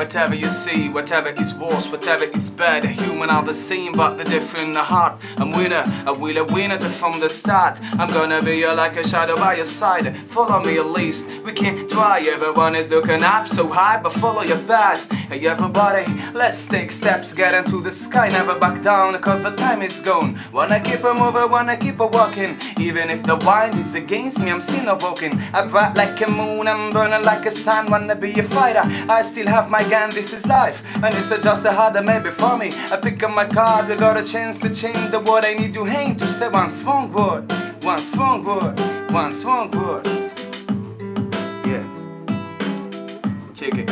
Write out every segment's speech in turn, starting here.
whatever you see, whatever is worse, whatever is bad. Human are the same, but they're different in the heart. I'm winner, I will a winner from the start. I'm gonna be like a shadow by your side. Follow me at least, we can try. Everyone is looking up so high, but follow your path. Hey everybody, let's take steps, get into the sky, never back down, cause the time is gone. Wanna keep a moving, wanna keep a walking. Even if the wind is against me, I'm still not broken. I bright like a moon, I'm burning like a sun. Wanna be a fighter, I still have my gun, this is life. And it's just a harder maybe for me. I pick up my card, we got a chance to change the world. I need to hang to say one strong word, one strong word, one strong word. Yeah, check it.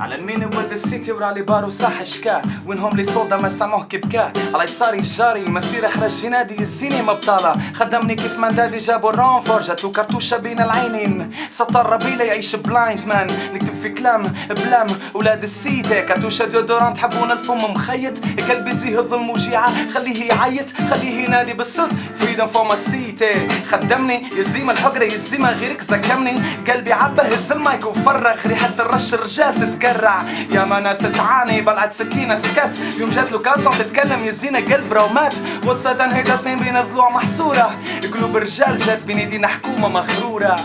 على الميني ود السيتي ورالي بارو صح شكا وينهم لي صودا ما سمعوه كبكا على يساري جاري مسيرة خرج جنادي الزيني مبطالة خدمني كيف ما ندادي جابوا الرونفور جاتو كرتوشة بين العينين سطر ربيلة يعيش بلايند مان نكتب في كلام بلام ولاد السيتي كاتوشة ديودورانت تحبون الفم مخيط قلبي زيه الظلم وجيعة خليه يعيط خليه ينادي بالصوت فريدم فور السيتي خدمني يزيم الحقرة يزيمها غيرك زكمني قلبي عبى هز المايك وفرغ ريحة الرش الرجال تتقرع يا ما ناس تعاني بلعت سكينة سكت يوم جات له كاسون تتكلم يزينا قلب رومات وسط انهيدا سنين بين الضلوع محصورة قلوب الرجال جات بين ايدينا حكومة مغرورة.